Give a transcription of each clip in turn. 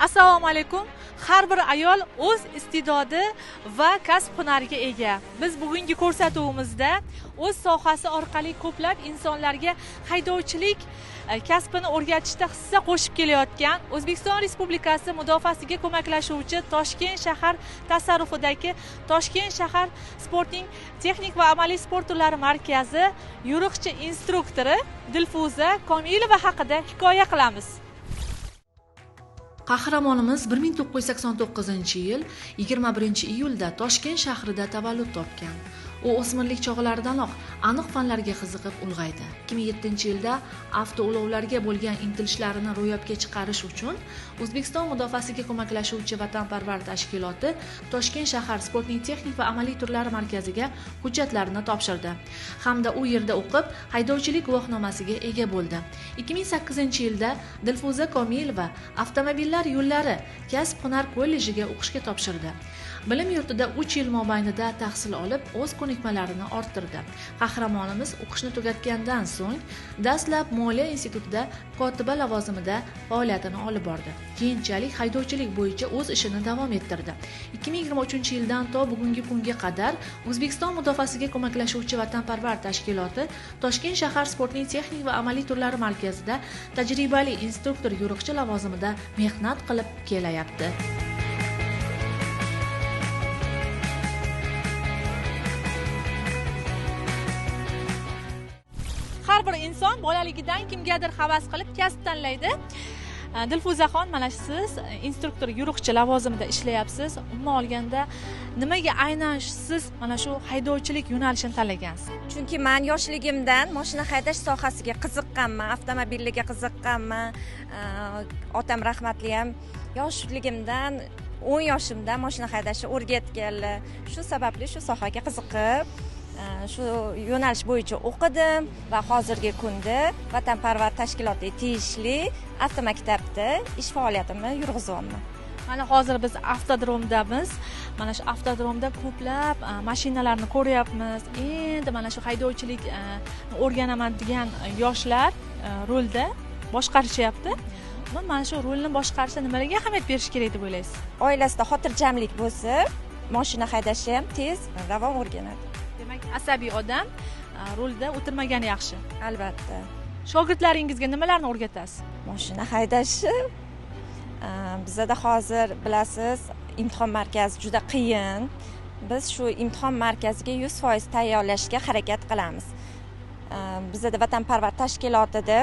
Assalomu alaykum. Har bir ayol o'z iste'dodi va kasb hunariga ega. Biz bugungi ko'rsatuvimizda o'z sohasi orqali ko'plab insonlarga haydovchilik kasbini o'rgatishda hissa qo'shib kelayotgan O'zbekiston Respublikasi mudofaasiga ko'maklashuvchi Toshkent shahar tasarrufidagi Toshkent shahar sportning texnik va amaliy sport turlari markazi yo'riqchi instruktori Dilfuza Komilova haqida hikoya qilamiz. Qahramonimiz 1989-yil 21-iyulda Toshkent shahrida tavallud topgan. U o'smirlik chog'laridanoq aniq fanlarga qiziqib ulg'aydi. 2007-yilda avtoulovlarga bo'lgan intilishlarini ro'yobga chiqarish uchun O'zbekiston mudofaasiga ko'maklashuvchi vatanparvar tashkiloti Toshkent shahar sportning texnik va amaliy turlari markaziga hujjatlarini topshirdi hamda u yerda o'qib haydovchilik guvohnomasiga ega bo'ldi. 2008-yilda Dilfuza Komilova avtomobillar yo'llari kasb-hunar kollejiga o'qishga topshirdi. Bilim yurtida 3 yil mobaynida tahsil olib, o'z ko'nikmalarini orttirdi. Qahramonimiz o'qishni tugatgandan so'ng dastlab Moliya institutida kotiba lavozimida faoliyatini olib bordi. Keyinchalik haydovchilik bo'yicha o'z ishini davom ettirdi. 2023-yildan to bugungi kunga qadar O'zbekiston mudofaasiga ko'maklashuvchi vatanparvar tashkiloti Toshkent shahar sportning texnik va amaliy turlari markazida tajribali instruktor yo'riqchi lavozimida mehnat qilib kelayapti. Har bir inson bolaligidan kimgadir havas qilib kasb tanlaydi. Dilfuzaxon, mana siz instruktor yo'riqchi lavozimida ishlayapsiz. Umuman olganda nimaga aynan siz mana shu haydovchilik yo'nalishini tanlagansiz? Chunki men yoshligimdan mashina haydash sohasiga qiziqqanman, avtomobillarga qiziqqanman. Otam rahmatli ham yoshligimdan 10 yoshimda mashina haydashni o'rgatganlar. Shu sababli shu sohaga qiziqib shu yo'nalish bo'yicha o'qidim va hozirgi kunda vatanparvar tashkilotga tegishli avtomaktabda ish faoliyatimni yurg'izyapman. Mana hozir biz avtodromdamiz. Mana shu avtodromda ko'plab mashinalarni ko'ryapmiz. Endi mana shu haydovchilik o'rganaman degan yoshlar rolda boshqarishyapti. Mana shu rolni boshqarishda nimalarga ahamiyat berish kerak deb o'ylaysiz? Oilasida xotirjamlik bo'lsa, mashina haydashni ham tez davom o'rganadi. Demak, asabiy odam rolda o'tirmagani yaxshi. Albatta. Shogirdlaringizga nimalarni o'rgatasiz? Mashina haydashni bizda hozir bilasiz, imtihon markazi juda qiyin. Biz shu imtihon markaziga 100% tayyorlashga harakat qilamiz. Bizda vatanparvar tashkilotida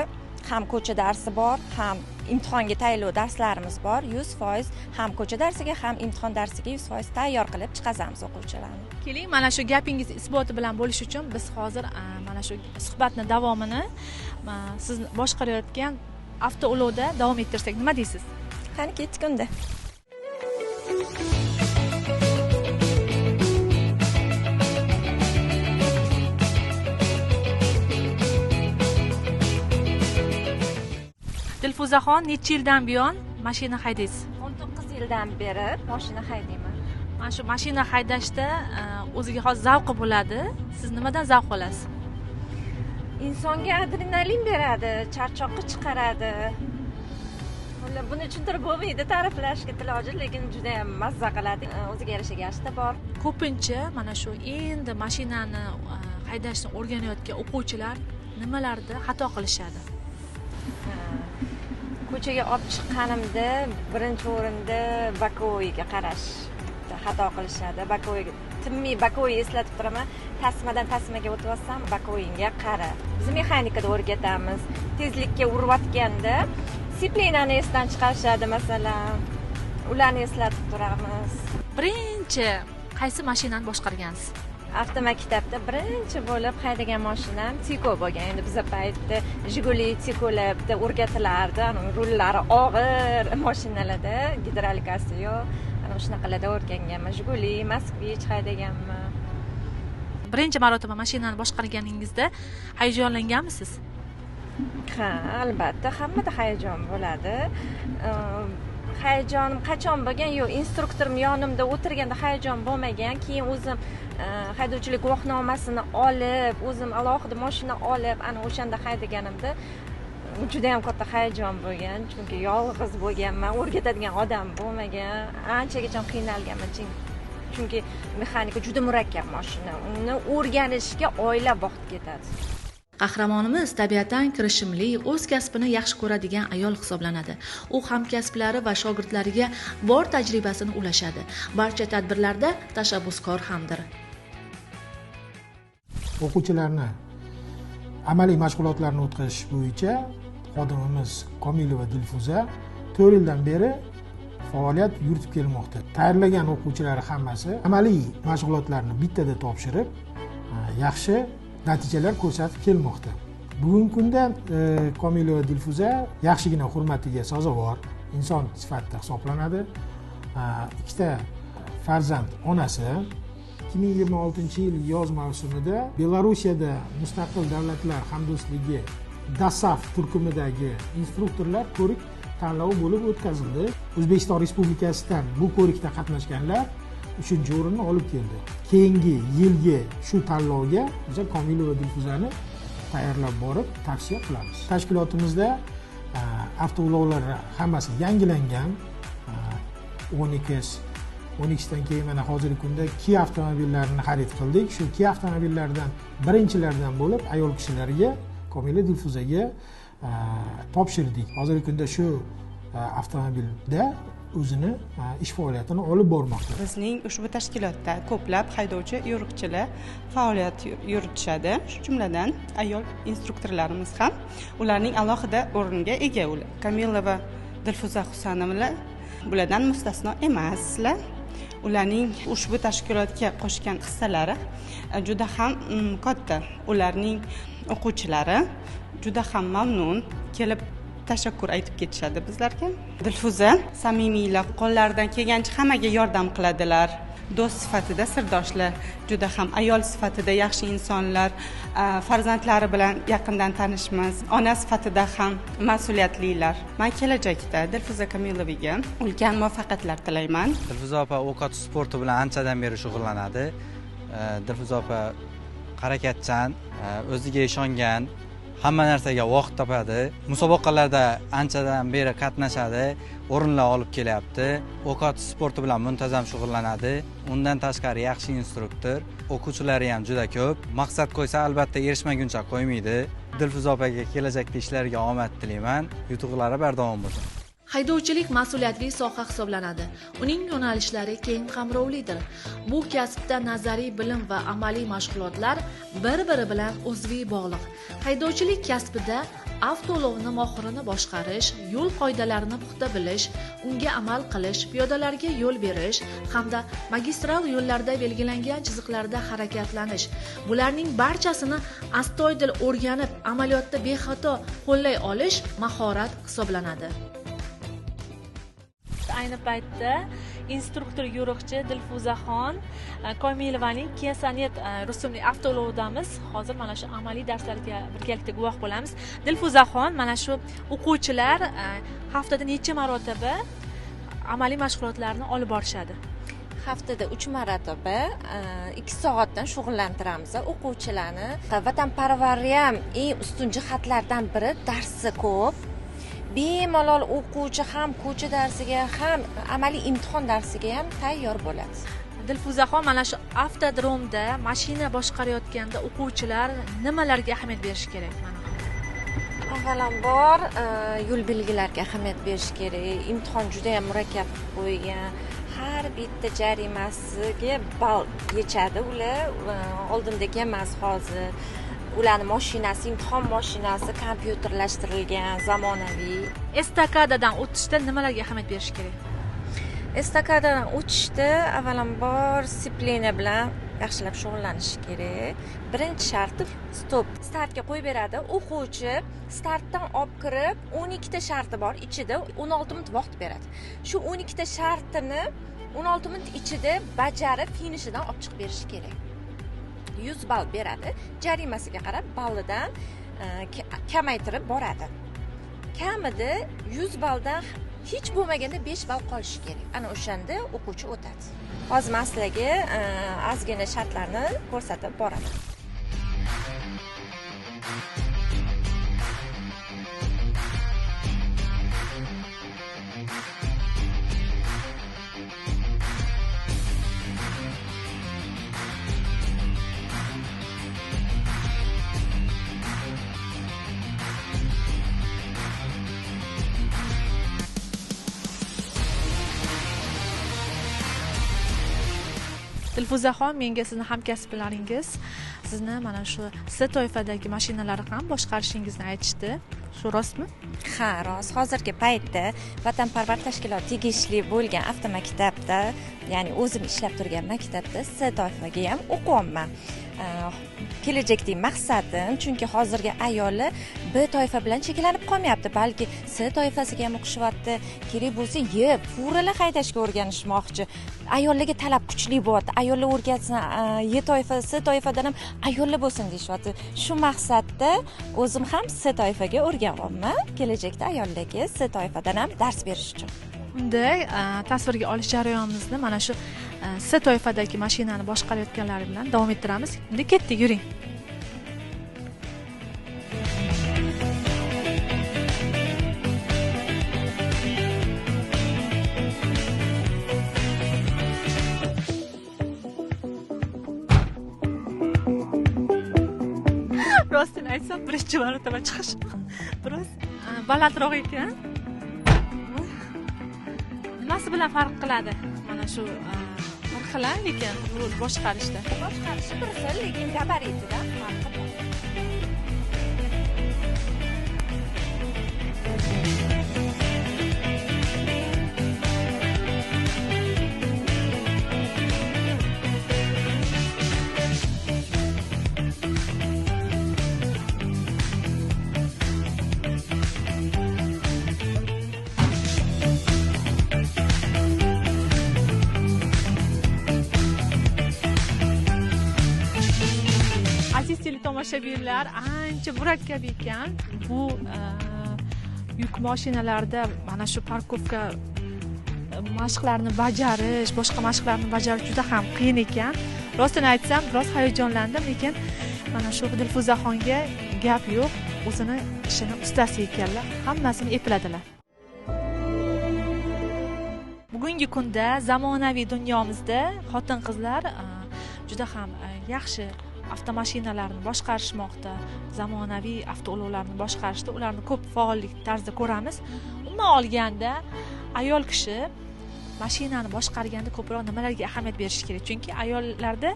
ham ko'cha darsi bor, ham imtihonga tayyorlov darslarimiz bor. 100% ham ko'cha darsiga, ham imtihon darsiga 100% tayyor qilib chiqazamiz o'quvchilarni. Keling, mana shu gapingiz isboti bilan bo'lish uchun biz hozir mana shu suhbatni davomini siz boshqarayotgan avtoulovda davom ettirsak, nima deysiz? Qani ketdik unda. Dilfuzaxon, necha yildan buyon mashina haydaysiz? 19 yildan beri mashina haydayman. Mana shu mashina haydashda o'ziga xos zavqi bo'ladi. Siz nimadan zavq olasiz? Insonga adrenalin beradi, charchoqqa chiqaradi. Buni tushuntirib bo'lmaydi, ta'riflashga tilojit, lekin juda ham mazza qiladi. O'ziga yarasha gashta bor. Ko'pincha mana shu endi mashinani haydashni o'rganayotgan o'quvchilar nimalarda xato qilishadi? Ko'chaga olib chiqqanimda birinchi o'rinda bakoviga qarash xato qilishadi. Bakoviga timmiy bakovi eslatib turaman. Tasmadan tasmaga o'tyapsam, bakovingga qara. Biz mexanikada o'rgatamiz. Tezlikka urayotganda disiplinani esdan chiqarishadi masalan. Ularni eslatib turamiz. Birinchi qaysi mashinani boshqargansiz? Avtomaktabda birinchi bo'lib haydagan mashinam Tiko bo'lgan. Endi bizga paytda Jiguli Tikolar bitta o'rgatilardi. Rullari og'ir mashinalarda, gidrolikasi yo'q. Ana shunaqalarda o'rganganman. Jiguli, Moskvich haydaganman. Birinchi marotaba mashinani boshqarganingizda hayajonlanganmisiz? Ha, albatta, hammada hayajon bo'ladi. Hayajonim qachon bo'lgan? Yo'q, instruktorim yonimda o'tirganda hayajon bo'lmagan. Keyin o'zim haydovchilik guvohnomasini olib, o'zim alohida mashina olib, ana o'shanda haydaganimda juda ham katta hayajon bo'lgan, chunki yolg'iz bo'lganman, o'rgatadigan odam bo'lmagan, anchagacha qiynalganman. Chunki mexanika juda murakkab mashina. Uni o'rganishga oila vaqt ketadi. Qahramonimiz tabiatan kirishimli, o'z kasbini yaxshi ko'radigan ayol hisoblanadi. U hamkasblari va shogirdlariga bor tajribasini ulashadi. Barcha tadbirlarda tashabbuskor hamdir. O'quvchilarni amaliy mashg'ulotlarni o'tkazish bo'yicha xodimimiz Komilova Dilfuza 4 yildan beri faoliyat yuritib kelmoqda. Tayyorlagan o'quvchilari hammasi amaliy mashg'ulotlarni bittada topshirib, yaxshi natijalar ko'rsatib kelmoqda. Bugungi kunda Komilova Dilfuza yaxshigina hurmatiga sazovor inson sifatida hisoblanadi. Ikkita farzand onasi 2026-yil yoz mavsumida Belarusiyada Mustaqil Davlatlar Hamdo'stligi DASAF turkumidagi instruktorlar ko'rik tanlovi bo'lib o'tkazildi. O'zbekiston Respublikasidan bu ko'rikda qatnashganlar 3-o'rinni olib keldi. Keyingi yilgi shu tanlovga biz Komilova Dilfuzani tayyorlab borib tavsiya qilamiz. Tashkilotimizda avtoulovlar hammasi yangilangan. 12dan keyin mana hozirgi kunda Kia avtomobillarini xarid qildik. Shu Kia avtomobillaridan birinchilardan bo'lib ayol kishilarga Komilova Dilfuzaga topshirdik. Hozirgi kunda shu avtomobilda o'zini ish faoliyatini olib bormoqda. Bizning ushbu tashkilotda ko'plab haydovchi, yo'riqchilar faoliyat yuritishadi. Shu jumladan ayol instruktorlarimiz ham ularning alohida o'rniga ega. Komilova Dilfuza Husanovlar bulardan mustasno emaslar. Ularning ushbu tashkilotga qo'shgan hissalari juda ham katta. Ularning o'quvchilari juda ham mamnun kelib tashakkur aytib ketishadi bizlarga. Dilfuza samimiylar, qo'llaridan kelgancha hammaga yordam qiladilar. Do'st sifatida sirdoshlar, juda ham ayol sifatida yaxshi insonlar, farzandlari bilan yaqindan tanishmiz. Ona sifatida ham mas'uliyatlilar. Men kelajakda Dilfuza Komilovaga ulkan muvaffaqiyatlar tilayman. Dilfuza opa o'qot sporti bilan anchadan beri shug'ullanadi. Dilfuza opa harakatchan, o'ziga ishongan, hamma narsaga vaqt topadi. Musobaqalarda anchadan beri qatnashadi, o'rinlar olib kelyapti. O'qot sporti bilan muntazam shug'ullanadi. Undan tashqari yaxshi instruktor, o'quvchilari ham juda ko'p. Maqsad qo'ysa albatta erishmaguncha qo'ymaydi. Dilfuza opaga kelajakda ishlariga omad tilayman. Yutuqlari bardavom bo'lsin. Haydovchilik mas'uliyatli soha hisoblanadi. Uning yo'nalishlari keng qamrovlidir. Bu kasbda nazariy bilim va amaliy mashg'ulotlar bir-biri bilan uzviy bog'liq. Haydovchilik kasbida avtoulovni mohirini boshqarish, yo'l qoidalarini puxta bilish, unga amal qilish, piyodalarga yo'l berish hamda magistral yo'llarda belgilangan chiziqlarda harakatlanish. Bularning barchasini astoydil o'rganib, amaliyotda bexato qo'llay olish mahorat hisoblanadi. Ayni paytda instruktor yo'riqchi Dilfuzaxon Komilovaning Kia Sonet rusumli avtoulovdamiz. Hozir mana shu amaliy darslarga birgalikda guvoh bo'lamiz. Dilfuzaxon, mana shu o'quvchilar haftada necha marotaba amaliy mashg'ulotlarni olib borishadi? Haftada 3 marotaba 2 soatdan shug'ullantiramiz o'quvchilarni. Vatanparvarlik ham eng ustun jihatlardan biri darsi ko'p. Bemalol o'quvchi ham ko'cha darsiga ham amaliy imtihon darsiga ham tayyor bo'ladi. Dilfuzaxon, mana shu avtodromda mashina boshqarayotganda o'quvchilar nimalarga ahamiyat berish kerak? Avvalambor yo'l belgilariga ahamiyat berish kerak. Imtihon juda ham murakkab qo'ygan. Har bitta jarimasiga ball yechadi ular. Oldindagi emas hozir. Ularning mashinasi, imtihon mashinasi kompyuterlashtirilgan, zamonaviy. Estakadadan o'tishda nimalarga ahamiyat berish kerak? Estakadadan o'tishda avvalambor disiplina bilan yaxshilab shug'ullanish kerak. Birinchi sharti stop. Startga qo'yib beradi. O'quvchi startdan olib kirib 12 ta sharti bor, ichida 16 minut vaqt beradi. Shu 12 ta shartini 16 minut ichida bajarib finishidan olib chiqib berish kerak. 100 ball beradi. Jarimasiga qarab ballidan kamaytirib boradi. Kamida 100 balldan hech bo'lmaganda 5 ball qolishi kerak. Ana o'shanda o'quvchi o'tadi. Hozir men sizlarga ozgina shartlarni ko'rsatib boraman. Dilfuzaxon, menga sizni hamkasblaringiz sizni mana shu S toifadagi mashinalarni ham boshqarishingizni aytishdi. Shu rostmi? Ha, rost. Hozirgi paytda Vatanparvar tashkilot tegishli bo'lgan avtomaktabda, ya'ni o'zim ishlab turgan maktabda S toifaga ham o'qiyapman. Kelajakdagi maqsadim, chunki hozirgi ayollar B toifa bilan cheklanib qolmayapti, balki S toifasiga ham o'qishyapti. Kerak bo'lsa, furalar haydashga o'rganishmoqchi. Ayollarga talab kuchli bo'lyapti. Ayollar o'rgatsin, Y toifa, S toifadan ham ayollar bo'lsin deyapti. Shu maqsadda o'zim ham S toifaga o'rganyapman. Kelajakda ayollarga S toifadan ham dars berish uchun. Unda tasvirga olish jarayonimizni mana shu S toifadagi mashinani boshqarayotganlar bilan davom ettiramiz. Endi ketdik, yuring. Rostini aytsam, birinchi marotaba chiqish biroz balandroq ekan. Nimasi bilan farq qiladi? Mana shu bir xil, lekin rul boshqarishda. Boshqarishi bir xil, lekin gabaritida farqi bor. Aziz tomoshabinlar, ancha murakkab ekan. Bu yuk mashinalarda mana shu parkovka mashqlarini bajarish, boshqa mashqlarni bajarish juda ham qiyin ekan. Rostini aytsam, biroz hayajonlandim, lekin mana shu Dilfuzaxonga gap yo'q. O'zini ishini ustasi ekanlar, hammasini epladilar. Bugungi kunda zamonaviy dunyomizda xotin-qizlar juda ham yaxshi avtomashinalarni boshqarishmoqda, zamonaviy avtoulovlarni boshqarishda ularni ko'p faollik tarzda ko'ramiz. Umuman olganda, ayol kishi mashinani boshqarganda ko'proq nimalarga ahamiyat berish kerak? Chunki ayollarda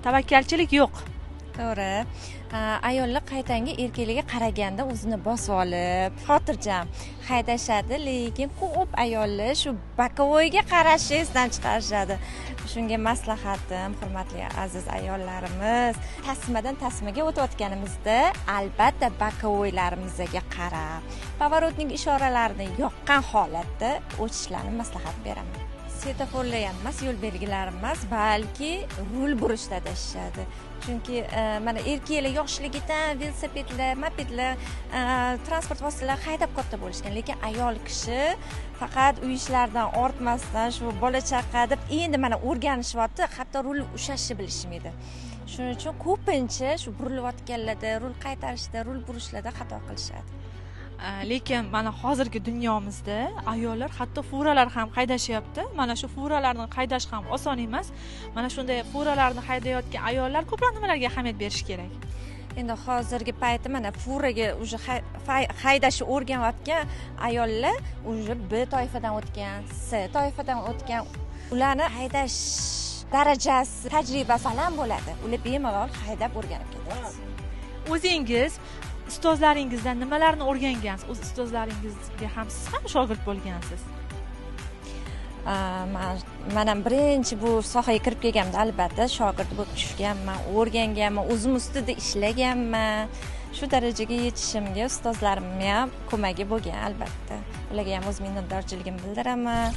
tavakkalchilik yo'q. To'g'ri. Ayollar qaytanga erkaklarga qaraganda o'zini bosib olib, xotirjam haydashadi, lekin ko'p ayollar shu bokovoyga qarashni esdan chiqarishadi. Shunga maslahatim, hurmatli aziz ayollarimiz, tasmadan tasmaga o'tayotganimizda albatta bokovoylarimizga qarab, pavorotning ishoralarini yoqqan holatda o'tishlarini maslahat beraman. Svetoforlar ham emas, yo'l belgilari emas, balki rul burishda adashishadi. Chunki mana erkaklar yoshligidan velosipedlar, mopedlar, transport vositalari haydab katta bo'lishgan, lekin ayol kishi faqat uy ishlaridan ortmasdan shu bola chaqa deb endi mana o'rganishyapti, hatto rul ushlashni bilishmaydi. Shuning uchun ko'pincha shu burilayotganlarda, rul qaytarishda, rul burishlarda xato qilishadi. Lekin mana hozirgi dunyomizda ayollar hatto furalar ham haydashyapti. Mana shu furalarni haydash ham oson emas. Mana shunday furalarni haydayotgan ayollar ko'proq nimalarga ahamiyat berish kerak? Endi hozirgi paytda mana furaga uje haydashni o'rganayotgan ayollar uje B toifadan o'tgan, S toifadan o'tgan, ularni haydash darajasi, tajribasi baland bo'ladi. Ular bemalol haydab o'rganib ketadi. O'zingiz ustozlaringizdan nimalarni o'rgangansiz? O'z ustozlaringizga ham siz ham shogird bo'lgansiz? Men ham birinchi bu sohaga kirib kelganimda albatta shogird bo'lib tushganman, o'rganganman, o'zim ustida ishlaganman. Shu darajaga yetishimga ustozlarim ham ko'magi bo'lgan albatta. Ularga ham o'z minnatdorchiligimni bildiraman.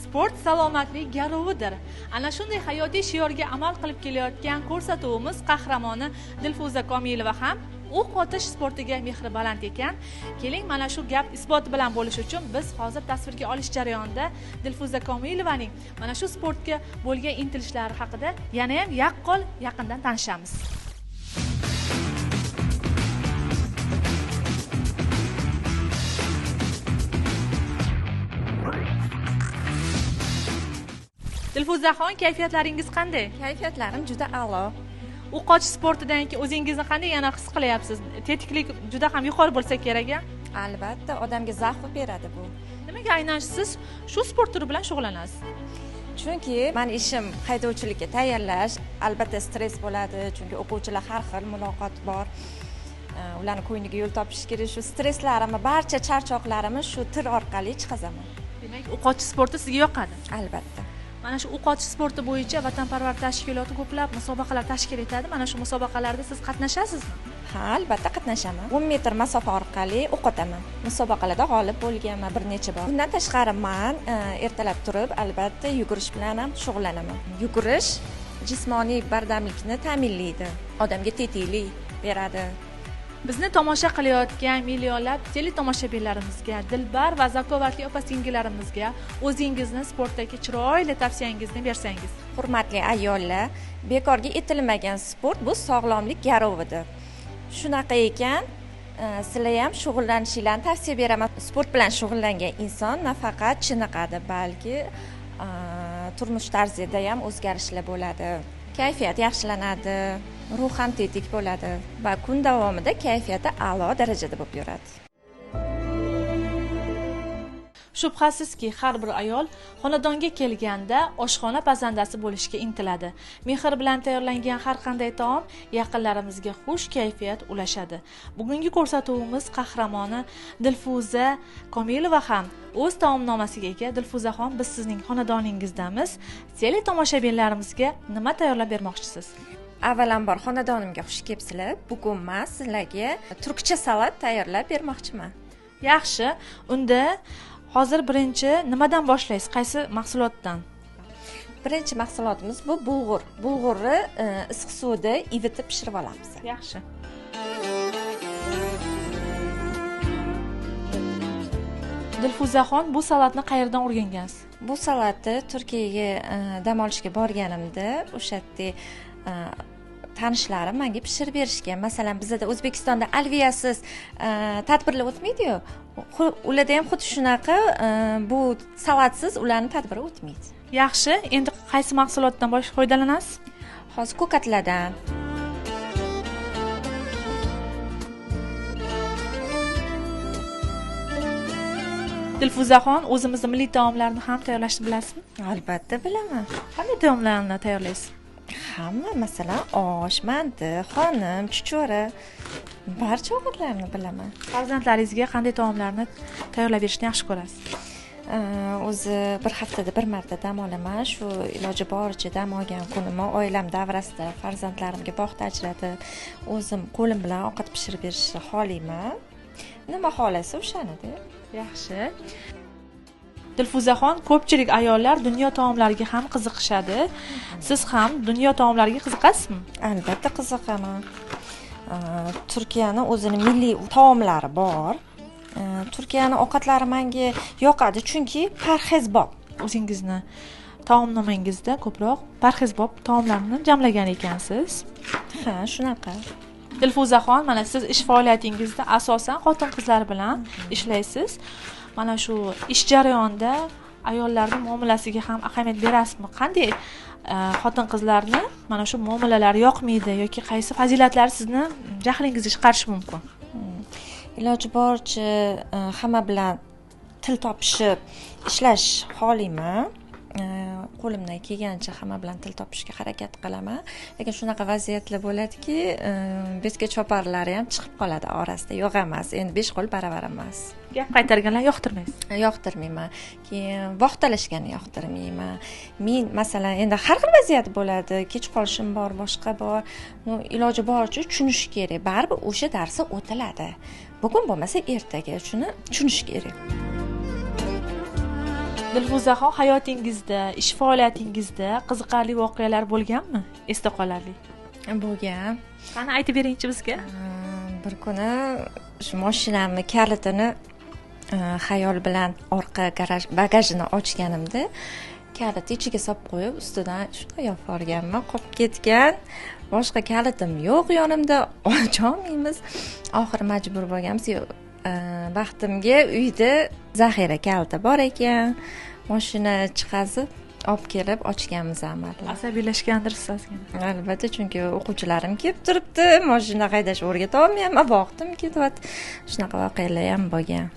Sport salomatlik garovidir. Ana shunday hayotiy shiorga amal qilib kelayotgan ko'rsatuvimiz qahramoni Dilfuza Komilova ham o'q otish sportiga mehri baland ekan. Keling, mana shu gap isboti bilan bo'lish uchun biz hozir tasvirga olish jarayonida Dilfuza Komilovaning mana shu sportga bo'lgan intilishlari haqida yana ham yaqqol yaqindan tanishamiz. Dilfuzaxon, kayfiyatlaringiz qanday? Kayfiyatlarim juda a'lo. O'qoch sportidan keyin o'zingizni qanday yana his qilyapsiz? Tetiklik juda ham yuqori bo'lsa kerak-a? Albatta, odamga zavq beradi bu. Nimaga aynan siz shu sport turi bilan shug'ullanasiz? Chunki meni ishim haydovchilikka tayyorlash, albatta stress bo'ladi, chunki o'quvchilar har xil muloqot bor. Ularning ko'ngliga yo'l topish kerak. Shu stresslarimni, barcha charchoqlarimni shu tir orqali chiqazaman. Demak, o'qochi sporti sizga yoqadi. Albatta. Mana shu o'qochi sporti bo'yicha vatanparvar tashkiloti ko'plab musobaqalar tashkil etadi. Mana shu musobaqalarda siz qatnashasizmi? Ha, albatta qatnashaman. 10 metr masofa orqali o'q otaman. Musobaqalarda g'olib bo'lganman bir necha bor. Bundan tashqari men ertalab turib, albatta yugurish bilan ham shug'ullanaman. Yugurish jismoniy bardamlikni ta'minlaydi, odamga tetiklik beradi. Bizni tomosha qilayotgan millionlab teletomoshabinlarimizga, dilbar va zakovatli opa-singillarimizga o'zingizni sportdagi chiroyli tavsiyangizni bersangiz. Hurmatli ayollar, bekorga etilmagan sport bu sog'lomlik garovidir. Shunaqa ekan, sizlar ham shug'ullanishinglarni tavsiya beraman. Sport bilan shug'ullangan inson nafaqat chiniqadi, balki turmush tarzida ham o'zgarishlar bo'ladi. Kayfiyat yaxshilanadi, ruh ham tetik bo'ladi va kun davomida kayfiyati a'lo darajada bo'lib yuradi. Shubhasizki, har bir ayol xonadonga kelganda oshxona pazandasi bo'lishga intiladi. Mehr bilan tayyorlangan har qanday taom yaqinlarimizga xush kayfiyat ulashadi. Bugungi ko'rsatuvimiz qahramoni Dilfuza Komilova ham o'z taomnomasiga ega. Dilfuzaxon, biz sizning xonadoningizdamiz. Teletomoshabinlarimizga nima tayyorlab bermoqchisiz? Avvalambor xonadonimga xush kelibsizlar. Bugun men sizlarga turkcha salat tayyorlab bermoqchiman. Yaxshi, unda hozir birinchi nimadan boshlaysiz? Qaysi mahsulotdan? Birinchi mahsulotimiz bu bulg'ur. Bulg'urni issiq suvda ivitib pishirib olamiz. Yaxshi. Dilfuzaxon, bu salatni qayerdan o'rgangansiz? Bu salatni Turkiyaga dam olishga borganimda o'sha yerda tanishlarim menga pishirib berishgan. Masalan, bizda O'zbekistonda alviyasiz tadbirlar o'tmaydi-yu. Ularda ham xuddi shunaqa bu salatsiz ularning tadbiri o'tmaydi. Yaxshi, endi qaysi mahsulotdan foydalanasiz? Hozir ko'katlardan. Dilfuzaxon, o'zimizning milliy taomlarni ham tayyorlashni bilasizmi? Albatta bilaman. Qanday taomlarni tayyorlaysiz? Hamma, masalan, osh, mandi, xonim, chuchvara, barcha ovqatlarni bilaman. Farzandlaringizga qanday taomlarni tayyorlab berishni yaxshi ko'rasiz? O'zi bir haftada bir marta dam olaman. Shu iloji boricha dam olgan kunimni oilam davrasida farzandlarimga bog'da ajratib, o'zim qo'lim bilan ovqat pishirib berishni xohlayman. Nima xohlasa o'shani-da. Yaxshi. Dilfuzaxon, ko'pchilik ayollar dunyo taomlariga ham qiziqishadi. Siz ham dunyo taomlariga qiziqasizmi? Albatta qiziqaman. Turkiyaning o'zining milliy taomlari bor. Turkiyaning ovqatlari menga yoqadi, chunki parhezbob. O'zingizni taomnomangizda ko'proq parhezbob taomlarni jamlagan ekansiz. Ha, shunaqa. Dilfuzaxon, mana siz ish faoliyatingizda asosan xotin-qizlar bilan ishlaysiz. Mana shu ish jarayonida ayollarning muomalasiga ham ahamiyat berasizmi? Qanday xotin-qizlarni mana shu muomalalar yoqmaydi yoki qaysi fazilatlari sizni jahlingizga chiqarishi mumkin? Iloji boricha hamma bilan til topishib ishlash xohlayman. Qo'limdan kelgancha hamma bilan til topishga harakat qilaman. Lekin shunaqa vaziyatlar bo'ladiki, bezga choparlari ham chiqib qoladi orasida. Yo'q emas, endi 5 qo'l baravar emas. Gap qaytarganlar yoqtirmaysiz? Yoqtirmayman. Keyin vaqtalashganni yoqtirmayman. Men masalan, endi har xil vaziyat bo'ladi. Kech qolishim bor, boshqa bor. Iloji boricha tushunish kerak. Baribir o'sha darsi o'tiladi. Bugun bo'lmasa ertaga shuni tushunish kerak. Dilfuzaxon, hayotingizda, ish faoliyatingizda qiziqarli voqealar bo'lganmi? Esda qolarli. Bo'lgan. Qani aytib beringchi bizga? Bir kuni shu mashinamning kalitini xayol bilan orqa garaj bagajini ochganimda kalitni ichiga solib qo'yib, ustidan shunday yopib yuborganman, qolib ketgan. Boshqa kalitim yo'q yonimda, ocholmaymiz. Oxiri majbur bo'lganmiz. Baxtimga uyda zaxira kaliti bor ekan. Mashina chiqazib olib kelib ochganmiz amallar. Asabiylashgandirsiz ozgina. Albatta, chunki o'quvchilarim kelib turibdi, mashina haydash o'rgata olmayapman, vaqtim ketyapti. Shunaqa voqealar ham bo'lgan.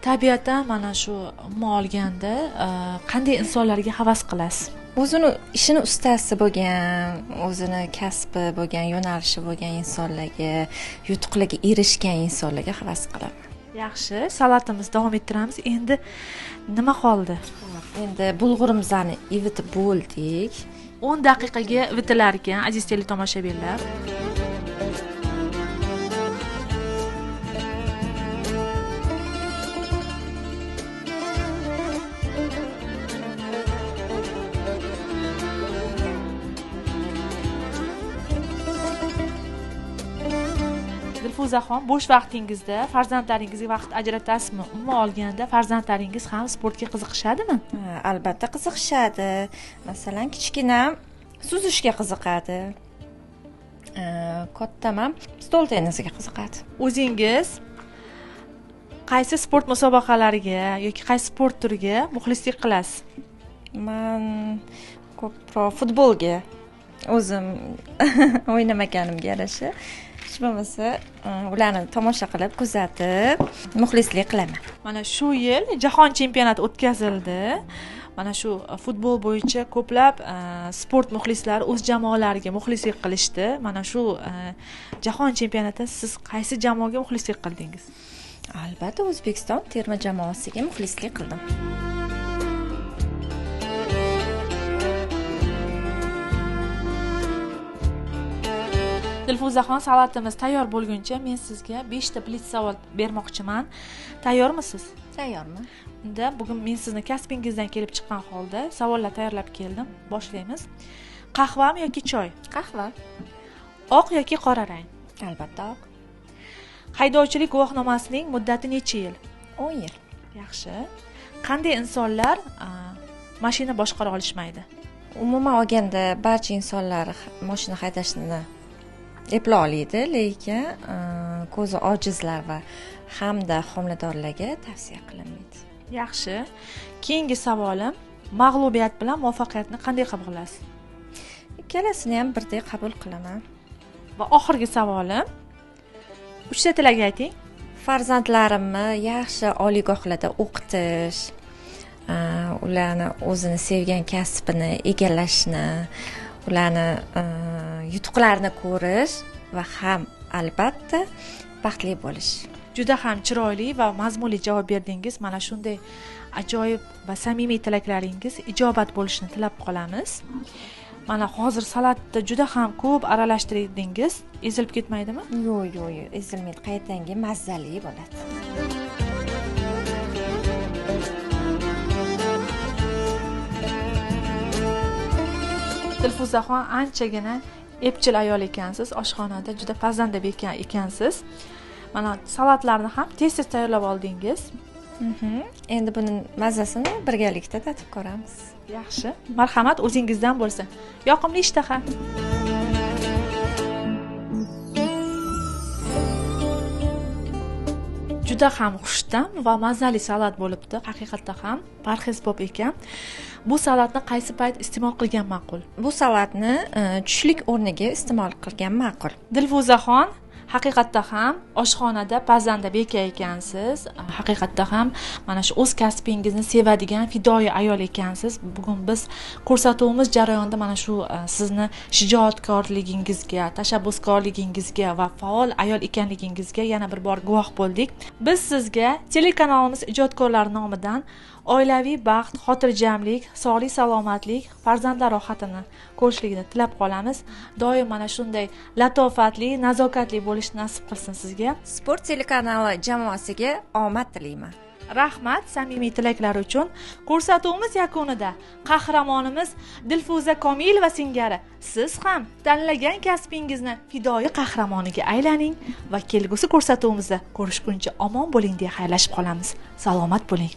Tabiatan mana shu umuman olganda qanday insonlarga havas qilasiz? O'zini ishini ustasi bo'lgan, o'zini kasbi bo'lgan, yo'nalishi bo'lgan insonlarga, yutuqlarga erishgan insonlarga havas qilaman. Yaxshi, salatimizni davom ettiramiz. Endi nima qoldi? Endi bulg'urimizni ivitib bo'ldik. 10 daqiqaga ivitilar ekan, aziz teletomoshabinlar. Dilfuzaxon, bo'sh vaqtingizda farzandlaringizga vaqt ajratasizmi? Umuman olganda farzandlaringiz ham sportga qiziqishadimi? Albatta qiziqishadi. Masalan, kichkinam suzishga qiziqadi. Kattam ham stol tennisiga qiziqadi. O'zingiz qaysi sport musobaqalariga yoki qaysi sport turiga muxlislik qilasiz? Men ko'proq futbolga o'zim o'ynamaganimga yarasha bo'lmasa ularni tomosha qilib, kuzatib, muxlislik qilaman. Mana shu yil jahon chempionati o'tkazildi. Mana shu futbol bo'yicha ko'plab sport muxlislari o'z jamoalariga muxlislik qilishdi. Mana shu jahon chempionatida siz qaysi jamoaga muxlislik qildingiz? Albatta, O'zbekiston terma jamoasiga muxlislik qildim. Dilfuzaxon, salatimiz tayyor bo'lguncha men sizga 5 ta blitz savol bermoqchiman. Tayyormisiz? Tayyorman. Unda bugun men sizni kasbingizdan kelib chiqqan holda savollar tayyorlab keldim. Boshlaymiz. Qahvami yoki choy? Qahva. Oq yoki qora rang? Albatta oq. Haydovchilik guvohnomasining muddati necha yil? 10 yil. Yaxshi. Qanday insonlar mashina boshqara olishmaydi? Umuman olganda barcha insonlar mashina haydashni eplay oladi, lekin ko'zi ojizlar va hamda homiladorlarga tavsiya qilinmaydi. Yaxshi. Keyingi savolim, mag'lubiyat bilan muvaffaqiyatni qanday qabul qilasiz? Ikkalasini ham birdek qabul qilaman. Va oxirgi savolim, 3 ta tilak ayting. Farzandlarimni yaxshi oliygohlarda o'qitish, ularni o'zini sevgan kasbini egallashni, ularni yutuqlarini ko'rish va ham albatta baxtli bo'lish. Juda ham chiroyli va mazmunli javob berdingiz. Mana shunday ajoyib va samimiy tilaklaringiz ijobat bo'lishini tilab qolamiz. Mana hozir salatda juda ham ko'p aralashtirdingiz. Ezilib ketmaydimi? Yo'q, ezilmaydi. Qaytanga mazali bo'ladi. Dilfuzaxon, anchagina epchil ayol ekansiz, oshxonada juda pazandabek ekansiz. Mana salatlarni ham tez-tez tayyorlab oldingiz. Endi buni mazasini birgalikda tatib ko'ramiz. Yaxshi. Marhamat, o'zingizdan bo'lsin. Yoqimli ishtaha. Juda ham xushta'm va mazali salat bo'libdi. Haqiqatda ham parhezbob ekan. Bu salatni qaysi payt iste'mol qilgan ma'qul? Bu salatni tushlik o'rniga iste'mol qilgan ma'qul. Dilfuzaxon, haqiqatda ham oshxonada pazanda beka ekansiz. Haqiqatda ham mana shu o'z kasbingizni sevadigan fidoyi ayol ekansiz. Bugun biz ko'rsatuvimiz jarayonida mana shu sizni shijoatkorligingizga, tashabbuskorligingizga va faol ayol ekanligingizga yana bir bor guvoh bo'ldik. Biz sizga telekanalimiz ijodkorlari nomidan oilaviy baxt, xotirjamlik, sog'lik, salomatlik, farzandlar rohatini ko'rishligini tilab qolamiz. Doim mana shunday latofatli, nazokatli bo'lishni nasib qilsin sizga. Sport telekanali jamoasiga omad tilayman. Rahmat samimiy tilaklar uchun. Ko'rsatuvimiz yakunida qahramonimiz Dilfuza Komilova singari siz ham tanlagan kasbingizni fidoyi qahramoniga aylaning va kelgusi ko'rsatuvimizda ko'rishguncha omon bo'ling deya xayrlashib qolamiz. Salomat bo'ling.